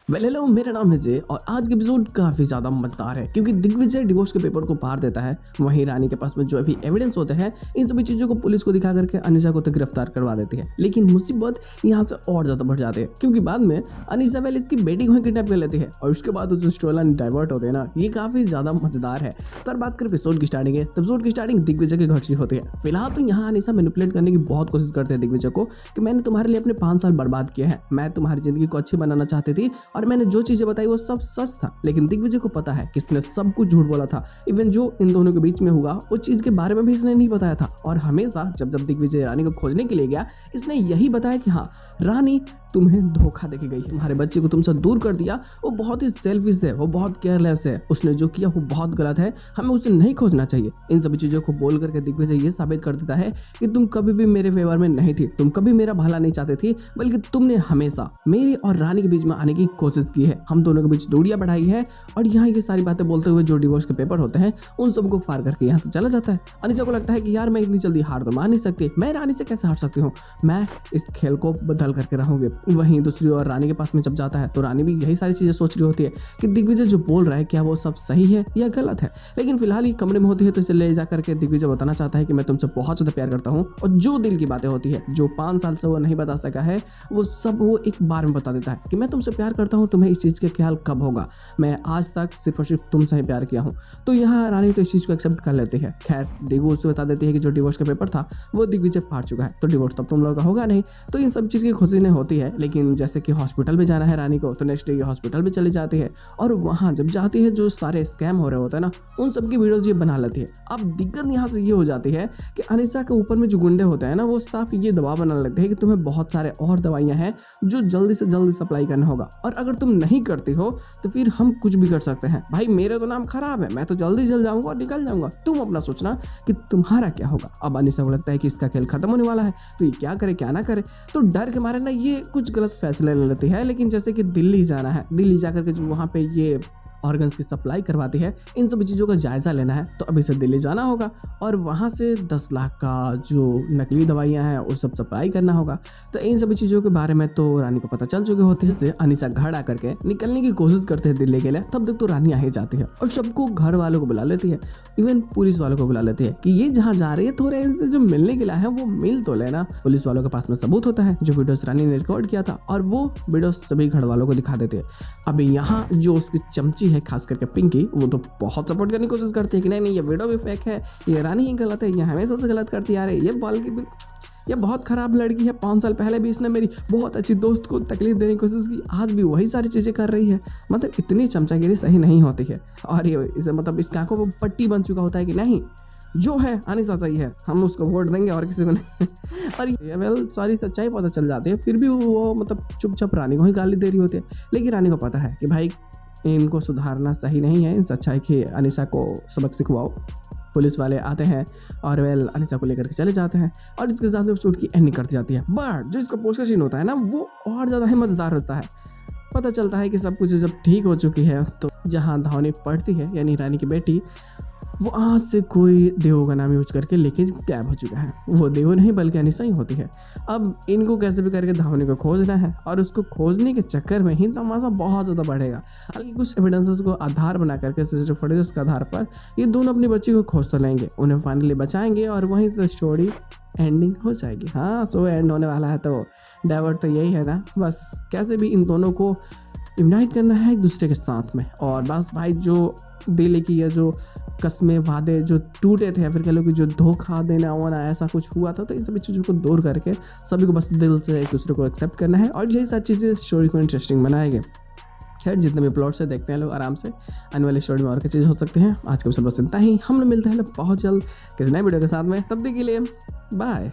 Hello, मेरा नाम है जय और आज का एपिसोड काफी ज्यादा मजेदार है क्योंकि दिग्विजय डिवोर्स के पेपर को फाड़ देता है। वहीं रानी के पास में जो भी एविडेंस होते हैं इन सभी चीजों को पुलिस को दिखा करके अनीसा को तो गिरफ्तार करवा देती है। लेकिन मुसीबत यहाँ से और ज्यादा बढ़ जाती है क्योंकि बाद में अनीसा पहले इसकी बेटी को किडनैप कर लेती है और उसके बाद जो स्टोरी लाइन डाइवर्ट होते हैं ना, ये काफी ज्यादा मजेदार है। तो बात करें एपिसोड की स्टार्टिंग है, तो एपिसोड की स्टार्टिंग दिग्विजय के घर से होती है। फिलहाल तो यहाँ अनीसा मैनिपुलेट करने की बहुत कोशिश करते हैं दिग्विजय को कि मैंने तुम्हारे लिए अपने 5 साल बर्बाद किए हैं, मैं तुम्हारी जिंदगी को अच्छी बनाना चाहती थी और मैंने जो चीजें बताई वो सब सच था। लेकिन दिग्विजय को पता है कि इसने सब कुछ झूठ बोला था। इवन जो इन दोनों के बीच में हुआ उस चीज के बारे में भी इसने नहीं बताया था। और हमेशा जब दिग्विजय रानी को खोजने के लिए गया, इसने यही बताया कि हाँ रानी तुम्हें धोखा देके गई, तुम्हारे बच्चे को तुमसे दूर कर दिया, वो बहुत ही सेल्फिश है, वो बहुत केयरलेस है, उसने जो किया वो बहुत गलत है, हमें उसे नहीं खोजना चाहिए। इन सभी चीजों को बोल करके दिग्विजय ये साबित कर देता है कि तुम कभी भी मेरे फेवर में नहीं थी, तुम कभी मेरा भला नहीं चाहते थी, बल्कि तुमने हमेशा मेरी और रानी के बीच में आने की कोशिश की है, हम दोनों के बीच दूरियां बढ़ाई है। और यहाँ ये सारी बातें बोलते हुए जो डिवोर्स के पेपर होते हैं उन सबको फाड़ करके यहाँ से चला जाता है। अनीसा को लगता है कि यार मैं इतनी जल्दी हार तो मान नहीं सकती, मैं रानी से कैसे हार सकती हूँ, मैं इस खेल को बदल करके रहूंगी। वहीं दूसरी और रानी के पास में जब जाता है तो रानी भी यही सारी चीजें सोच रही होती है कि दिग्विजय जो बोल रहा है क्या वो सब सही है या गलत है। लेकिन फिलहाल ये कमरे में होती है तो इसे ले जाकर के दिग्विजय बताना चाहता है कि मैं तुमसे बहुत ज्यादा प्यार करता हूँ और जो दिल की बातें होती है जो 5 साल से वो नहीं बता सका है वो सब वो एक बार में बता देता है कि मैं तुमसे प्यार करता हूँ, तुम्हें इस चीज का ख्याल कब होगा, मैं आज तक सिर्फ और सिर्फ तुमसे ही प्यार किया हूँ। तो यहाँ रानी तो इस चीज को एक्सेप्ट कर लेती है। खैर दिग्विजय उसे बता देती है कि जो डिवोर्स का पेपर था वो दिग्विजय फाड़ चुका है, तो डिवोर्स तब तुम लोगों का होगा नहीं। तो इन सब चीज की खुशी नहीं होती है। लेकिन जैसे कि हॉस्पिटल में जाना है रानी को, तो नेक्स्ट डे ये हॉस्पिटल में चली जाती है और वहां जब जाती है जो सारे स्कैम हो रहे होते हैं ना उन सब की वीडियोज ये बना लेती है। अब दिक्कत यहाँ से ये हो जाती है कि अनीसा के ऊपर में जो गुंडे होते हैं ना वो साफ ये दबाव बना लेते हैं कि तुम्हें बहुत सारे और दवाइयां हैं जो जल्दी से जल्दी सप्लाई करना होगा और अगर तुम नहीं करती हो तो फिर हम कुछ भी कर सकते हैं। भाई मेरे तो नाम खराब है, मैं तो जल्दी जल जाऊंगा और निकल जाऊंगा, तुम अपना सोचना कि तुम्हारा क्या होगा। अब अनीसा को लगता है कि इसका खेल खत्म होने वाला है तो ये क्या करे क्या ना करे, तो डर के मारे ना ये कुछ गलत फैसले ले लेती है। लेकिन जैसे कि दिल्ली जाना है, दिल्ली जाकर के जो वहाँ पे ये ऑर्गन्स की सप्लाई करवाती है, इन सभी चीज़ों का जायजा लेना है, तो अभी से दिल्ली जाना होगा और वहाँ से 10 लाख का जो नकली दवाइयाँ हैं वो सब सप्लाई करना होगा। तो इन सभी चीज़ों के बारे में तो रानी को पता चल चुके होते हैं। अनीसा घर आकर के निकलने की कोशिश करते हैं दिल्ली के लिए, तब तक तो रानी आ ही जाती है और सबको घर वालों को बुला लेती है, इवन पुलिस वालों को बुला लेती है कि ये जहाँ जा रही है थोड़े इनसे जो मिलने के लिए है वो मिल तो लेना। पुलिस वालों के पास में सबूत होता है जो वीडियोस रानी ने रिकॉर्ड किया था और वो वीडियोस सभी घर वालों को दिखा देते हैं। अभी यहाँ जो उसकी चमची है खास करके पिंकी, वो तो बहुत सपोर्ट करने की कोशिश करती है कि नहीं ये वीडियो भी फेक है, ये रानी ही गलत है, ये हमेशा से गलत करती आ रही है, ये बाल की ये बहुत खराब लड़की है, 5 साल पहले भी इसने मेरी बहुत अच्छी दोस्त को तकलीफ देने की कोशिश की, आज भी वही सारी चीज़ें कर रही है। मतलब इतनी चमचागिरी सही नहीं होती है। और ये इसे मतलब इस आंखों पर पट्टी बन चुका होता है कि नहीं जो है अनीसा सही है, हम उसको वोट देंगे और किसी को नहीं। और ये सारी सच्चाई पता चल जाती है, फिर भी वो मतलब चुपचाप रानी को ही गाली दे रही होती है। लेकिन रानी को पता है कि भाई इनको सुधारना सही नहीं है, इन सच्चाई की अनीसा को सबक सिखवाओ। पुलिस वाले आते हैं और अनीसा को लेकर के चले जाते हैं और इसके साथ में एपिसोड की एंडिंग करती जाती है। बट जो इसका पोस्ट का सीन होता है ना वो और ज़्यादा ही मज़ेदार होता है। पता चलता है कि सब कुछ जब ठीक हो चुकी है तो जहाँ धावनी पड़ती है यानी रानी की बेटी, वो आज से कोई देव का नाम यूज करके लेके गायब हो चुका है। वो देव नहीं बल्कि अनीसा ही होती है। अब इनको कैसे भी करके धावनी को खोजना है और उसको खोजने के चक्कर में ही तमाशा बहुत ज़्यादा बढ़ेगा। हालांकि कुछ एविडेंसेस को आधार बना करके सीसीटीवी फुटेज के आधार पर ये दोनों अपनी बच्ची को खोज तो लेंगे, उन्हें फाइनली बचाएंगे और वहीं से स्टोरी एंडिंग हो जाएगी। हाँ सो एंड होने वाला है तो डाइवर्ट तो यही है ना, बस कैसे भी इन दोनों को यूनाइट करना है एक दूसरे के साथ में। और बस भाई जो दिल की या जो कस्में वादे जो टूटे थे या फिर कह लो कि जो धोखा देना वाना ऐसा कुछ हुआ था, तो इन सभी चीज़ों को दूर करके सभी को बस दिल से एक दूसरे को एक्सेप्ट करना है और यही सारी चीज़ें स्टोरी को इंटरेस्टिंग बनाएंगे। खैर जितने भी प्लॉट्स है देखते हैं लोग आराम से, आने वाली स्टोरी में और क्या चीज़ हो सकते हैं। आज के एपिसोड बस इतना ही, हम लोग मिलते हैं बहुत जल्द किसी नए वीडियो के साथ में, तब तक के लिए बाय।